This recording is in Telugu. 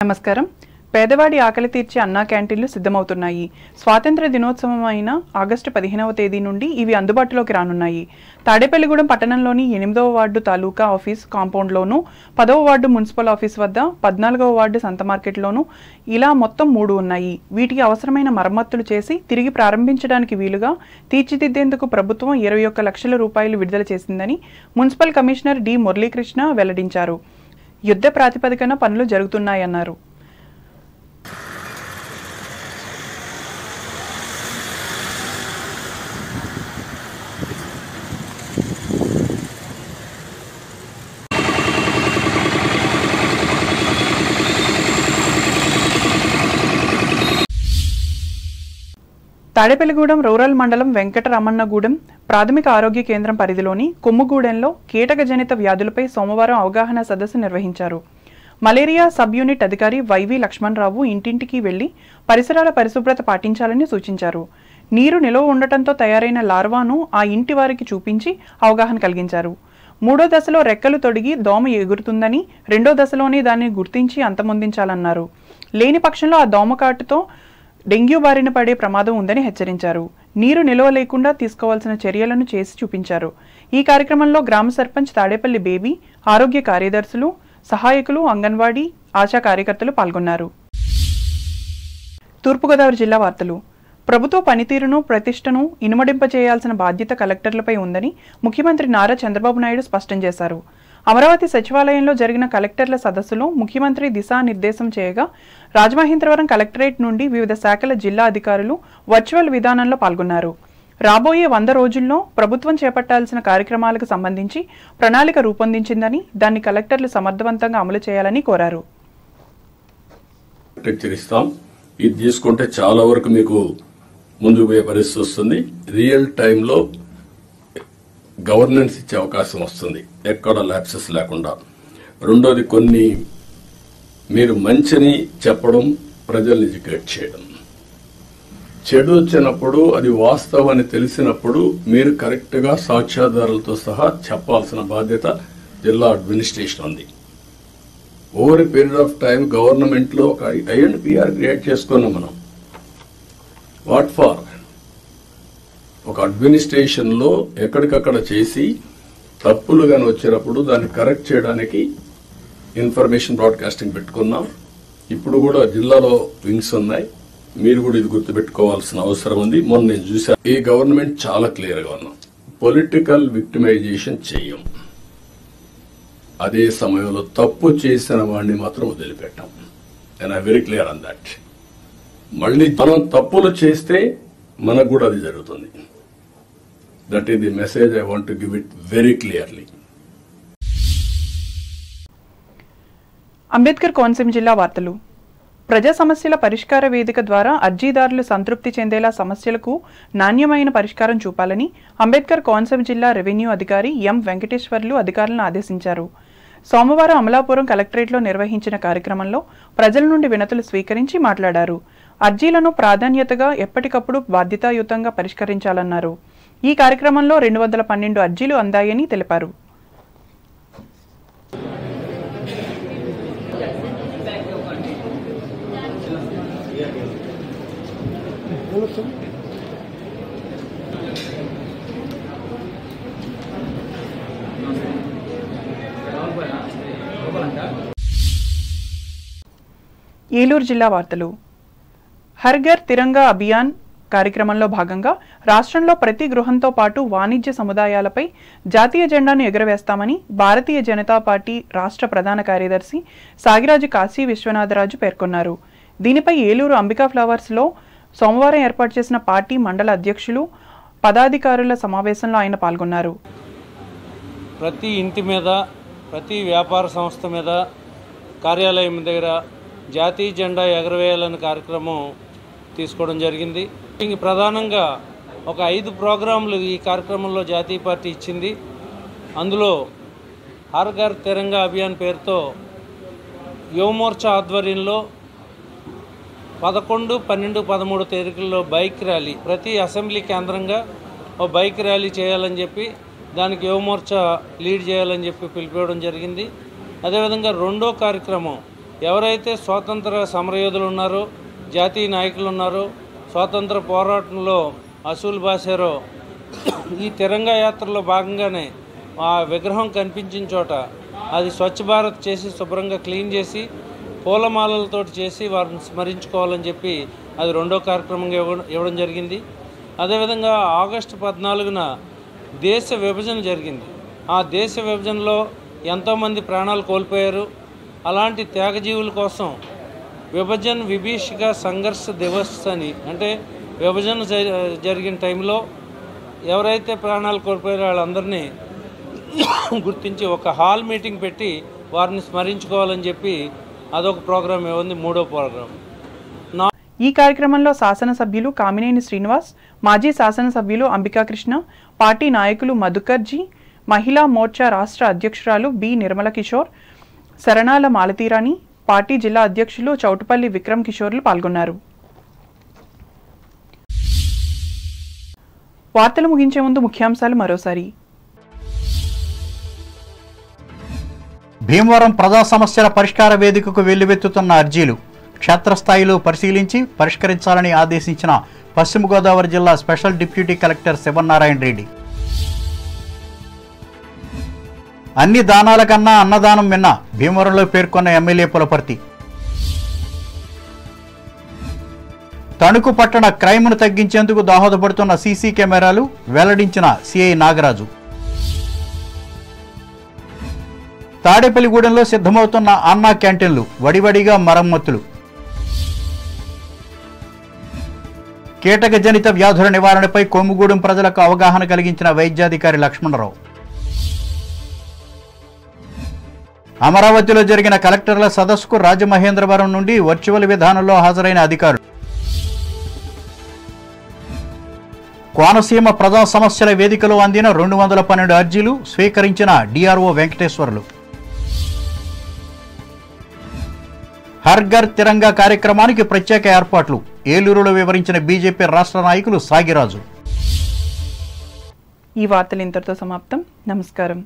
నమస్కారం. పేదవాడి ఆకలి తీర్చే అన్నా క్యాంటీన్లు సిద్ధమవుతున్నాయి. స్వాతంత్ర దినోత్సవం అయిన ఆగస్టు 15వ తేదీ నుండి ఇవి అందుబాటులోకి రానున్నాయి. తాడేపల్లిగూడెం పట్టణంలోని 8వ వార్డు తాలూకా ఆఫీస్ కాంపౌండ్లోను, 10వ వార్డు మున్సిపల్ ఆఫీస్ వద్ద, 14వ వార్డు సంత మార్కెట్లోను ఇలా మొత్తం 3 ఉన్నాయి. వీటికి అవసరమైన మరమ్మతులు చేసి తిరిగి ప్రారంభించడానికి వీలుగా తీర్చిదిద్దేందుకు ప్రభుత్వం 21 లక్షల రూపాయలు విడుదల చేసిందని మున్సిపల్ కమిషనర్ డి మురళీకృష్ణ వెల్లడించారు. యుద్ధ ప్రాతిపదికన పనులు జరుగుతున్నాయన్నారు. తాడేపల్లిగూడెం రూరల్ మండలం వెంకటరమణగూడెం ప్రాథమిక ఆరోగ్య కేంద్రం పరిధిలోని కొమ్ముగూడెంలో కీటకజనిత వ్యాధులపై సోమవారం అవగాహన సదస్సు నిర్వహించారు. మలేరియా సబ్ యూనిట్ అధికారి వైవి లక్ష్మణరావు ఇంటింటికి వెళ్లి పరిసరాల పరిశుభ్రత పాటించాలని సూచించారు. నీరు నిల్వ ఉండటంతో తయారైన లార్వాను ఆ ఇంటి వారికి చూపించి అవగాహన కలిగించారు. 3వ దశలో రెక్కలు తొడిగి దోమ ఎగురుతుందని, 2వ దశలోనే దాన్ని గుర్తించి అంతమొందించాలన్నారు. లేని పక్షంలో ఆ దోమకాటుతో డెంగ్యూ బారిన పడే ప్రమాదం ఉందని హెచ్చరించారు. నీరు నిల్వ లేకుండా తీసుకోవాల్సిన చర్యలను చేసి చూపించారు. ఈ కార్యక్రమంలో గ్రామ సర్పంచ్ తాడేపల్లి బేబీ, ఆరోగ్య కార్యదర్శులు, సహాయకులు, అంగన్వాడీ, ఆశా కార్యకర్తలు పాల్గొన్నారు. తూర్పుగోదావరి జిల్లా వార్తలు. ప్రభుత్వ పనితీరును, ప్రతిష్టను ఇనుమడింపచేయాల్సిన బాధ్యత కలెక్టర్లపై ఉందని ముఖ్యమంత్రి నారా చంద్రబాబు నాయుడు స్పష్టం చేశారు. అమరావతి సచివాలయంలో జరిగిన కలెక్టర్ల సదస్సులో ముఖ్యమంత్రి దిశానిర్దేశం చేయగా రాజమహేంద్రవరం కలెక్టరేట్ నుండి వివిధ శాఖల జిల్లా అధికారులు వర్చువల్ విధానంలో పాల్గొన్నారు. రాబోయే 100 రోజుల్లో ప్రభుత్వం చేపట్టాల్సిన కార్యక్రమాలకు సంబంధించి ప్రణాళిక రూపొందించిందని, దాన్ని కలెక్టర్లు సమర్థవంతంగా అమలు చేయాలని కోరారు. ఇది తీసుకుంటే చాలా వరకు మీకు ముందుకు పోయే పరిస్థితి వస్తుంది. రియల్ టైంలో గవర్నెన్స్ ఇచ్చే అవకాశం వస్తుంది, ఎక్కడ ల్యాప్సెస్ లేకుండా. రెండోది, కొన్ని మీరు మంచిని చెప్పడం, ప్రజల్ని ఎడ్యుకేట్ చేయడం. చెడు వచ్చినప్పుడు అది వాస్తవాన్ని తెలిసినప్పుడు మీరు కరెక్ట్ గా సాక్ష్యాధారాలతో సహా చెప్పాల్సిన బాధ్యత జిల్లా అడ్మినిస్ట్రేషన్ ఉంది. Over a period of time government లో ఒక ఐఎండ్పిఆర్ క్రియేట్ చేసుకున్నాం మనం. What for? ఒక అడ్మినిస్ట్రేషన్ లో ఎక్కడికక్కడ చేసి తప్పులు గాని వచ్చినప్పుడు దాన్ని కరెక్ట్ చేయడానికి ఇన్ఫర్మేషన్ బ్రాడ్కాస్టింగ్ పెట్టుకున్నాం. ఇప్పుడు కూడా జిల్లాలో వింగ్స్ ఉన్నాయి. మీరు కూడా ఇది గుర్తుపెట్టుకోవాల్సిన అవసరం ఉంది. మొన్న నేను చూశాను, ఈ గవర్నమెంట్ చాలా క్లియర్ గా ఉన్నాం. పొలిటికల్ విక్టిమైజేషన్ చెయ్యం. అదే సమయంలో తప్పు చేసిన వాడిని మాత్రం వదిలిపెట్టాం. And I very clear on that. మళ్ళీ మనం తప్పులు చేస్తే మనకు కూడా అది జరుగుతుంది. That is the message I want to give it very clearly. Ambedkar Konaseema జిల్లా వార్తలు. ప్రజా సమస్యల పరిష్కార వేదిక ద్వారా అర్జీదారులు సంతృప్తి చెందేలా సమస్యలకు నాణ్యమైన పరిష్కారం చూపాలని అంబేద్కర్ కోనసీమ జిల్లా రెవెన్యూ అధికారి ఎం వెంకటేశ్వర్లు అధికారులను ఆదేశించారు. సోమవారం అమలాపురం కలెక్టరేట్లో నిర్వహించిన కార్యక్రమంలో ప్రజల నుండి వినతులు స్వీకరించి మాట్లాడారు. అర్జీలను ప్రాధాన్యతగా ఎప్పటికప్పుడు బాధ్యతాయుతంగా పరిష్కరించాలన్నారు. ఈ కార్యక్రమంలో 212 అర్జీలు అందాయని తెలిపారు. ఏలూరు జిల్లా వార్తలు. హర్ ఘర్ తిరంగా అభియాన్ కార్యక్రమంలో భాగంగా రాష్ట్రంలో ప్రతి గృహంతో పాటు వాణిజ్య సముదాయాలపై జాతీయ జెండాను ఎగురవేస్తామని భారతీయ జనతా పార్టీ రాష్ట్ర ప్రధాన కార్యదర్శి సాగిరాజు కాశీ విశ్వనాథరాజు పేర్కొన్నారు. దీనిపై ఏలూరు అంబికా ఫ్లవర్స్లో సోమవారం ఏర్పాటు చేసిన పార్టీ మండల అధ్యక్షులు, పదాధికారుల సమావేశంలో ఆయన పాల్గొన్నారు. ప్రతి ఇంటి మీద, ప్రతి వ్యాపార సంస్థ మీద, కార్యాలయం దగ్గర జాతీయ జెండా ఎగరవేయాలనే కార్యక్రమం తీసుకోవడం జరిగింది. ప్రధానంగా ఒక 5 ప్రోగ్రాంలు ఈ కార్యక్రమంలో జాతీయ పార్టీ ఇచ్చింది. అందులో హర్ ఘర్ తిరంగా అభియాన్ పేరుతో యువమోర్చా ఆధ్వర్యంలో 11, 12, 13 తేదీల్లో బైక్ ర్యాలీ, ప్రతి అసెంబ్లీ కేంద్రంగా ఓ బైక్ ర్యాలీ చేయాలని చెప్పి దానికి యువమోర్చా లీడ్ చేయాలని చెప్పి పిలిపివ్వడం జరిగింది. అదేవిధంగా రెండో కార్యక్రమం ఎవరైతే స్వాతంత్ర సమరయోధులు ఉన్నారో, జాతీయ నాయకులు ఉన్నారో, స్వాతంత్ర పోరాటంలో అసూలు బాసారో, ఈ తిరంగా యాత్రలో భాగంగానే ఆ విగ్రహం కనిపించిన చోట అది స్వచ్ఛ భారత్ చేసి శుభ్రంగా క్లీన్ చేసి పూలమాలలతో చేసి వారిని స్మరించుకోవాలని చెప్పి అది రెండో కార్యక్రమంగా ఇవ్వడం జరిగింది. అదేవిధంగా ఆగస్టు 14న దేశ విభజన జరిగింది. ఆ దేశ విభజనలో ఎంతోమంది ప్రాణాలు కోల్పోయారు. అలాంటి త్యాగజీవుల కోసం విభజన విభీషిక సంఘర్ష దివస్ అని, అంటే విభజన జరిగిన టైంలో ఎవరైతే ప్రాణాలు కోల్పోయారో వాళ్ళందరినీ గుర్తించి ఒక హాల్ మీటింగ్ పెట్టి వారిని స్మరించుకోవాలని చెప్పి అదొక ప్రోగ్రాం ఇవ్వండి, మూడో ప్రోగ్రాం. ఈ కార్యక్రమంలో శాసనసభ్యులు కామినేని శ్రీనివాస్, మాజీ శాసనసభ్యులు అంబికాకృష్ణ, పార్టీ నాయకులు మధుకర్జీ, మహిళా మోర్చా రాష్ట్ర అధ్యక్షురాలు బి నిర్మల కిషోర్, శరణాల మాలతీరాణి, పార్టీ జిల్లా అధ్యక్షులు చౌటుపల్లి విక్రమ్ కిషోర్లు పాల్గొన్నారు. వార్తలు ముగించే ముందు ముఖ్యాంశాలు మరోసారి. భీమవరం ప్రజా సమస్యల పరిష్కార వేదికకు వెల్లువెత్తుతున్న అర్జీలు క్షేత్రస్థాయిలో పరిశీలించి పరిష్కరించాలని ఆదేశించిన పశ్చిమ గోదావరి జిల్లా special deputy collector Sivanarayana Reddy. అన్ని దానాల కన్నా అన్నదానం మిన్న భీమవరంలో పేర్కొన్న ఎమ్మెల్యే పులపర్తి. తణుకు పట్టణ క్రైమ్ను తగ్గించేందుకు దోహదపడుతున్న సీసీ కెమెరాలు వెల్లడించిన సిఐ నాగరాజు. తాడేపల్లిగూడెంలో సిద్ధమవుతున్న అన్నా క్యాంటీన్లు వడివడిగా మరమ్మతులు. కీటకజనిత వ్యాధుల నివారణపై కొమ్ముగూడెం ప్రజలకు అవగాహన కలిగించిన వైద్యాధికారి లక్ష్మణరావు. అమరావతిలో జరిగిన కలెక్టర్ల సదస్సుకు రాజమహేంద్రవరం నుండి వర్చువల్ విధానంలో హాజరైన అధికారులు. కోనసీమ ప్రజా సమస్యల వేదికలో అందిన 212 అర్జీలు స్వీకరించిన డిఆర్ఓ వెంకటేశ్వర్లు. హర్ ఘర్ తిరంగా కార్యక్రమానికి ప్రత్యేక ఏర్పాట్లు ఏలూరులో వివరించిన బీజేపీ రాష్ట్ర నాయకులు సాగిరాజు. ఈ వార్తలు ఇంతటితో సమాప్తం. నమస్కారం.